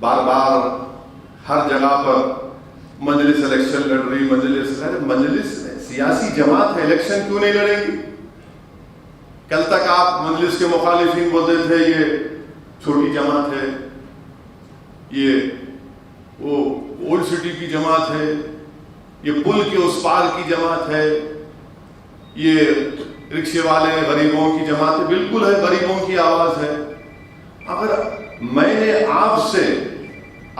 بار بار ہر جگہ پر مجلس الیکشن لڑ رہی، مجلس سیاسی جماعت ہے، الیکشن کیوں نہیں لڑیں گی؟ کل تک آپ مجلس کے مخالفین بولتے تھے یہ چھوٹی جماعت ہے، یہ وہ اولڈ سٹی کی جماعت ہے، یہ پل کے اس پار کی جماعت ہے، یہ رکشے والے غریبوں کی جماعت ہے۔ بالکل ہے، غریبوں کی آواز ہے۔ اگر میں نے آپ سے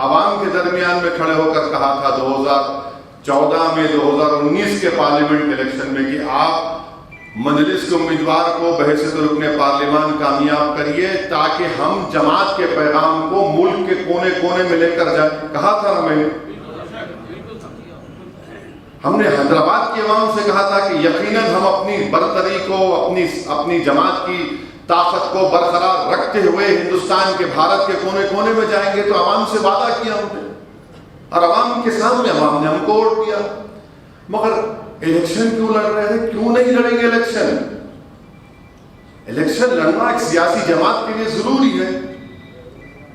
عوام کے درمیان میں کھڑے ہو کر کہا تھا 2014 میں 2019 کے پارلیمنٹ الیکشن میں کہ آپ مجلس کے امیدوار کو بحیثیت رکن پارلیمان کامیاب کریے تاکہ ہم جماعت کے پیغام کو ملک کے کونے کونے میں لے کر جائیں، کہا تھا نا میں نے۔ ہم نے حیدرآباد کی عوام سے کہا تھا کہ یقیناً ہم اپنی برتری کو، اپنی جماعت کی طاقت کو برقرار رکھتے ہوئے ہندوستان کے، بھارت کے کونے کونے میں جائیں گے۔ تو عوام سے وعدہ کیا ہم نے، اور عوام کے سامنے عوام نے ہم کو ووٹ دیا۔ مگر الیکشن کیوں لڑ رہے ہیں؟ کیوں نہیں لڑیں گے الیکشن؟ الیکشن لڑنا ایک سیاسی جماعت کے لیے ضروری ہے،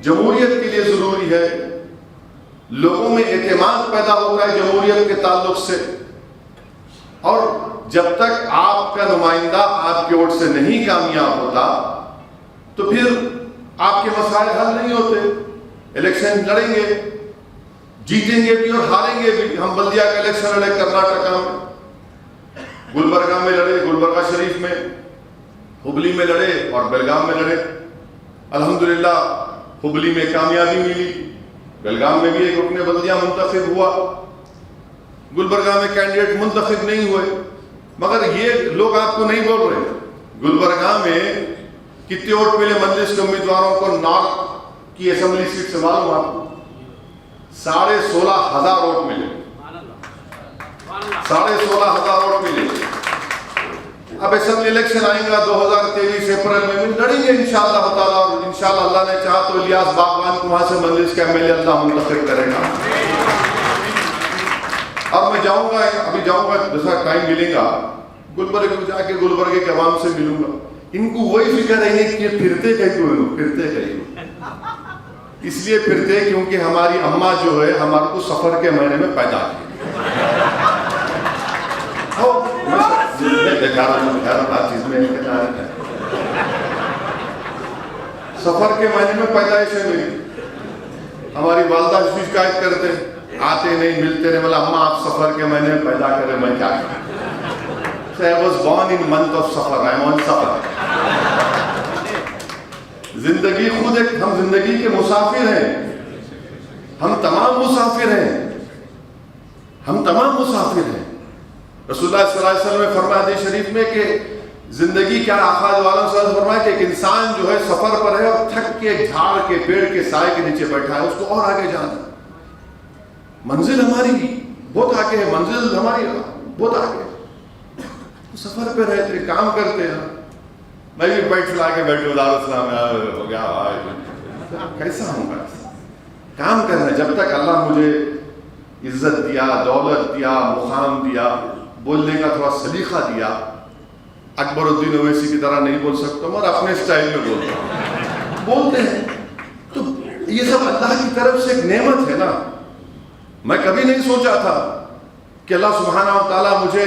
جمہوریت کے لیے ضروری ہے، لوگوں میں اعتماد پیدا ہوتا ہے جمہوریت کے تعلق سے۔ اور جب تک آپ کا نمائندہ آپ کے ووٹ سے نہیں کامیاب ہوتا تو پھر آپ کے مسائل حل نہیں ہوتے۔ الیکشن لڑیں گے، جیتیں گے بھی اور ہاریں گے بھی۔ ہم بلدیہ کا الیکشن لڑے کرناٹکا میں، گلبرگہ میں لڑے، گلبرگہ شریف میں، ہبلی میں لڑے اور بیلگام میں لڑے۔ الحمدللہ ہبلی میں کامیابی ملی، بیلگام میں بھی ایک رکن بلدیہ منتخب ہوا، گلبرگہ میں کینڈیڈیٹ منتخب نہیں ہوئے۔ مگر یہ لوگ آپ کو نہیں بول رہے، گلبرگہ میں کتنے ووٹ ملے مجلس کے امیدواروں کو؟ نارتھ کی اسمبلی سیٹ سے معلوم آپ کو 16,500 ووٹ ملے، 16,500 ووٹ ملے۔ اب اسمبلی الیکشن آئیں گا 2023 اپریل میں لڑیں گے انشاءاللہ تعالیٰ، اور انشاءاللہ اللہ نے چاہا تو الیاس باغبان کو وہاں سے مجلس کا ایم ایل اے اللہ منتخب کرے گا۔ اب میں جاؤں گا، ابھی جاؤں گا، جیسا ٹائم ملے گا گلبرگہ کو جا کے گلبرگہ کے عوام سے ملوں گا۔ ان کو وہی فکر ہے کہ پھرتے کہیں اس لیے پھرتے کیونکہ ہماری اماں جو ہے ہمارے کو سفر کے مہینے میں پیدا کی۔ سفر کے مہینے میں پیدائش ہے میری۔ ہماری والدہ شکایت کرتے آتے نہیں، ملتے نہیں، بولا اماں آپ سفر کے مہینے میں پیدا کریں، میں کیا کروں؟ So I was born in month of سفر، I am on سفر۔ زندگی خود ایک، ہم زندگی کے مسافر ہیں، ہم تمام مسافر ہیں، ہم تمام مسافر ہیں۔ رسول اللہ صلی اللہ علیہ وسلم نے فرمایا حدیث شریف میں کہ زندگی کیا، آقا دو عالم صلی اللہ علیہ وسلم فرمایا کہ ایک انسان جو ہے سفر پر ہے اور تھک کے جھاڑ کے پیڑ کے سائے کے نیچے بیٹھا ہے، اس کو اور آگے جانا ہے۔ منزل ہماری بہت آگے ہے، منزل ہماری بہت آگے ہے، سفر پہ رہتے کام کرتے ہیں۔ میں بھی بیٹھ لا کے بیٹھے دارالاسلام ہو گیا، کیسا ہوں گا؟ کام کرنا، جب تک اللہ مجھے عزت دیا، دولت دیا، مقام دیا، بولنے کا تھوڑا سلیقہ دیا، اکبر الدین اویسی کی طرح نہیں بول سکتا مگر اپنے اسٹائل میں بولتا ہوں، بولتے ہیں۔ تو یہ سب اللہ کی طرف سے ایک نعمت ہے نا۔ میں کبھی نہیں سوچا تھا کہ اللہ سبحانہ و تعالیٰ مجھے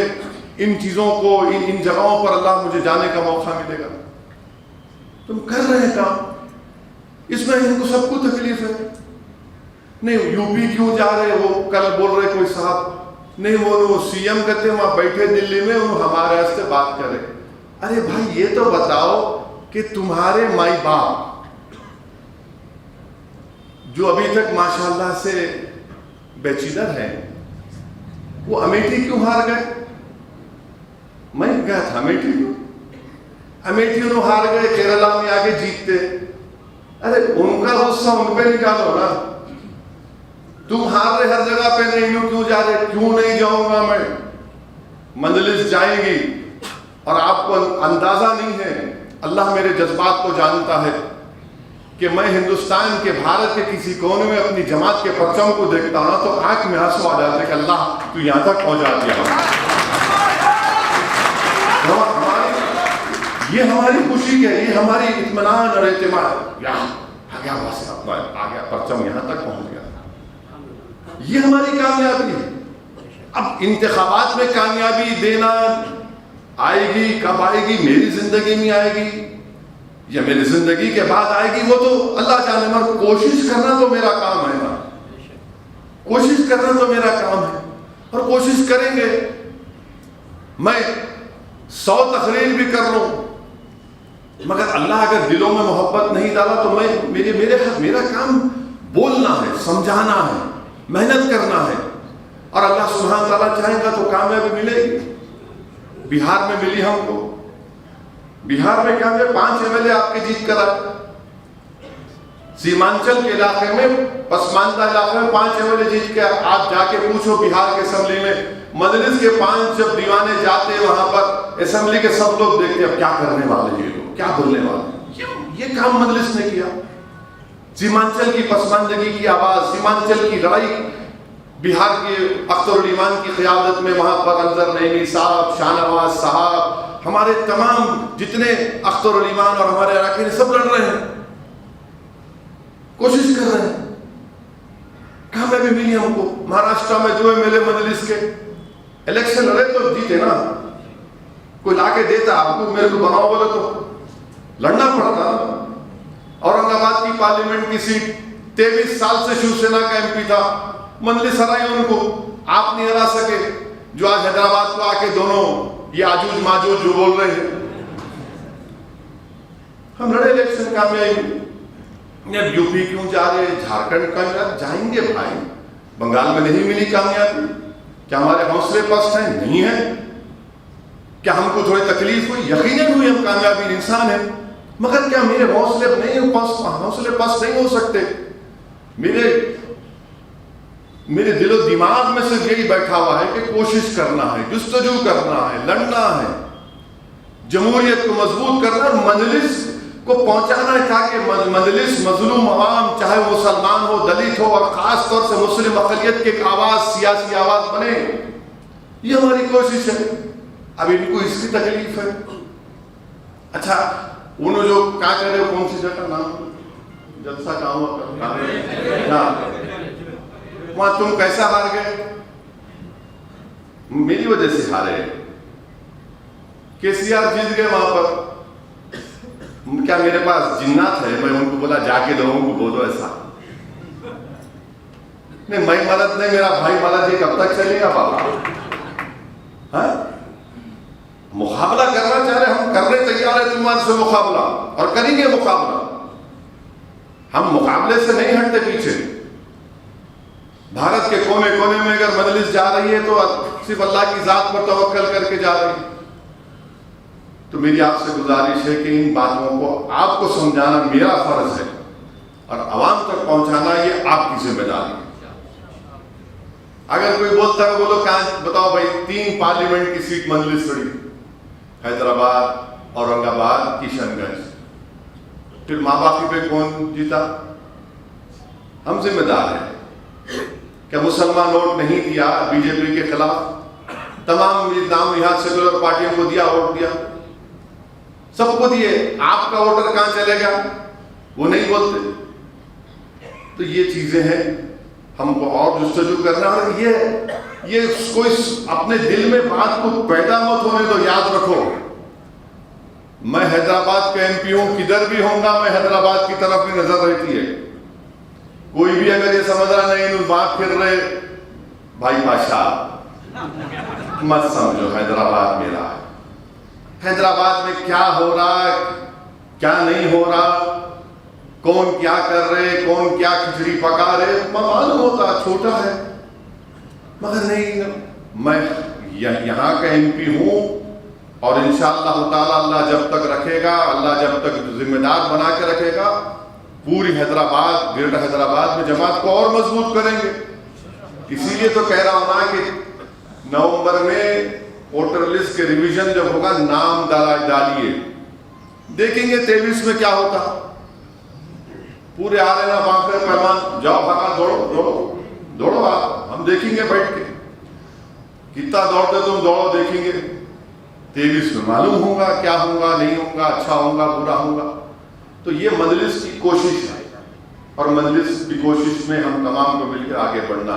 ان چیزوں کو، ان جگہوں پر اللہ مجھے جانے کا موقع ملے گا۔ تم کر رہے ہیں کام، اس میں ان کو سب کو تکلیف ہے۔ نہیں یو پی کیوں جا رہے، وہ کل بول رہے کوئی صاحب، نہیں وہ سی ایم کہتے ہیں وہاں بیٹھے دلی میں، وہ ہمارے سے بات کرے۔ ارے بھائی یہ تو بتاؤ کہ تمہارے مائی باپ جو ابھی تک ماشاءاللہ سے بیچلر ہیں، وہ امیٹھی کیوں ہار گئے؟ میں گیا تھا امیٹھی کیوں، امیٹھی انہوں ہار گئے، کیرلا میں آگے جیتتے۔ ارے ان کا غصہ ان پہ نکالو نا، تم ہار رہے ہر جگہ پہ، نہیں کیوں جا رہے؟ کیوں نہیں جاؤں گا میں؟ مجلس جائیں گی اور آپ کو اندازہ نہیں ہے، اللہ میرے جذبات کو جانتا ہے کہ میں ہندوستان کے، بھارت کے کسی کونے میں اپنی جماعت کے پرچم کو دیکھتا ہوں تو آنکھ میں آنسو آ جاتے کہ اللہ تو یہاں تک پہنچا دیا۔ یہ ہماری خوشی ہے، یہ ہماری اطمینان اور اعتماد، آ گیا بس آ گیا پرچم یہاں تک پہنچ گیا. یہ ہماری کامیابی ہے. اب انتخابات میں کامیابی دینا آئے گی کب آئے گی؟ میری زندگی میں آئے گی یا میری زندگی کے بعد آئے گی وہ تو اللہ جانے. مگر کوشش کرنا تو میرا کام ہے نا, کوشش کرنا تو میرا کام ہے اور کوشش کریں گے. میں 100 تقریر بھی کر لوں مگر اللہ اگر دلوں میں محبت نہیں ڈالا تو میرا کام بولنا ہے, سمجھانا ہے, محنت کرنا ہے. اور اللہ سبحانہ تعالیٰ چاہیں گا تو کامیابی ملے گی. بہار میں ملی ہم کو. بہار میں کیا ہے 5 MLA آپ کے جیت کر آئے. سیمانچل کے علاقے میں, پسماندہ علاقے میں 5 MLA جیت کے. آپ جا کے پوچھو بہار کے اسمبلی میں, مجلس کے 5 جب دیوانے جاتے ہیں وہاں پر, اسمبلی کے سب لوگ دیکھتے ہیں اب کیا کرنے والے یہ لوگ, کیا بولنے والے. یہ کام مجلس نے کیا. سیمانچل کی پسماندگی کی آواز, سیمانچل کی لڑائی بہار کے اختر الایمان کی قیادت میں, وہاں پر انظر نعیمی صاحب, شاہ نواز صاحب, ہمارے تمام جتنے اختر الایمان اور ہمارے اراکین سب لڑ رہے ہیں, کوشش کر رہے ہیں. کامیابی ملی ہم کو. مہاراشٹر میں 2 MLA مجلس کے الیکشن لڑے تو جیتے نا. کوئی لا کے دیتا آپ کو, میرے کو بناؤ بولے تو لڑنا پڑتا. اورنگ آباد کی پارلیمنٹ کی سیٹ 23 سال سے شیو سینا کا MP تھا, مجلس ہرائی ان کو, آپ نہیں ہرا سکے. جو آج حیدرآباد کو آ کے دونوں یہ آجوج ماجوج جو بول رہے ہیں, ہم لڑے الیکشن, کامیابی. اب UP کیوں جا رہے, جھارکھنڈ کا جائیں گے بھائی. بنگال میں نہیں ملی کامیابی, کیا ہمارے حوصلے پست ہیں؟ نہیں ہے. کیا ہم کو تھوڑی تکلیف ہوئی؟ یقیناً ہوئی, ہم کامیابی انسان ہیں. مگر کیا میرے حوصلے پست نہیں ہو سکتے؟ میرے دل و دماغ میں صرف یہی بیٹھا ہوا ہے کہ کوشش کرنا ہے, جستجو کرنا ہے, لڑنا ہے, جمہوریت کو مضبوط کرنا ہے, مجلس کو پہنچانا ہے تاکہ مجلس مظلوم عوام, چاہے وہ مسلمان ہو, دلت ہو, اور خاص طور سے مسلم اقلیت کی ایک آواز, سیاسی آواز بنے. یہ ہماری کوشش ہے. اب ان کو اس کی تکلیف ہے. اچھا انہوں جو کیا کر رہے ہو, کون سی جگہ نام جلسہ کہاں ہوا, وہاں تم کیسا ہار گئے؟ میری وجہ سے ہارے. KCR جیت گئے وہاں پر. کیا میرے پاس جنات ہے؟ میں ان کو بولا جا کے لوگوں کو بولو ایسا نہیں, میں مدد نہیں, میرا بھائی مدد. یہ کب تک چلے گا بابا؟ مقابلہ کرنا چاہ رہے, ہم کرنے تیار ہیں تمہارے سے مقابلہ, اور کریں گے مقابلہ. ہم مقابلے سے نہیں ہٹتے پیچھے. بھارت کے کونے کونے میں اگر مجلس جا رہی ہے تو صرف اللہ کی ذات پر توکل کر کے جا رہی ہے. تو میری آپ سے گزارش ہے کہ ان باتوں کو آپ کو سمجھانا میرا فرض ہے, اور عوام تک پہنچانا یہ آپ کی ذمہ داری ہے. اگر کوئی بولتا ہے بولو کہاں بتاؤ بھائی, 3 پارلیمنٹ کی سیٹ مجلس لڑی, حیدرآباد, اورنگ آباد, کشن گنج. پھر ماں باپی پہ کون جیتا؟ ہم ذمہ دار ہیں. کہ مسلمان ووٹ نہیں دیا BJP کے خلاف, تمام نام نہاد سیکولر پارٹیوں کو دیا, ووٹ دیا, سب کو دیے. آپ کا ووٹر کہاں چلے گا؟ وہ نہیں بولتے. تو یہ چیزیں ہیں, ہم کو اور جستجو کرنا. اور یہ کوئی اپنے دل میں بات کو پیدا مت ہونے دو. یاد رکھو, میں حیدرآباد کا MP ہوں, کدھر بھی ہوں گا میں حیدرآباد کی طرف بھی نظر رہتی ہے. کوئی بھی اگر یہ سمجھ رہا نہیں بات پھر رہے, بھائی بادشاہ مت سمجھو حیدرآباد میرا ہے. حیدرآباد میں کیا ہو رہا ہے, کیا نہیں ہو رہا, کون کیا کر رہے, کون کیا کھچڑی پکا رہے, معلوم ہوتا چھوٹا ہے. مگر نہیں, میں یہاں کا MP ہوں, اور انشاءاللہ تعالی اللہ جب تک رکھے گا, اللہ جب تک ذمہ دار بنا کے رکھے گا, پوری حیدرآباد, گریٹر حیدرآباد میں جماعت کو اور مضبوط کریں گے. اسی لیے تو کہہ رہا ہوں نا کہ نومبر میں ووٹر لسٹ کے ریویژن جب ہوگا, نام ڈالیے, دیکھیں گے 23 میں کیا ہوتا. پورے آ رہے نا بانکر پیمان, جاؤ بھاگا, دوڑو آپ, ہم دیکھیں گے بیٹھ کے کتنا دوڑتے تم, دوڑو, دیکھیں گے 23 میں معلوم ہوگا کیا ہوگا, نہیں ہوگا, اچھا ہوگا, برا ہوگا. تو یہ مجلس کی کوشش ہے. اور مجلس کی کوشش میں ہم تمام کو مل کر آگے بڑھنا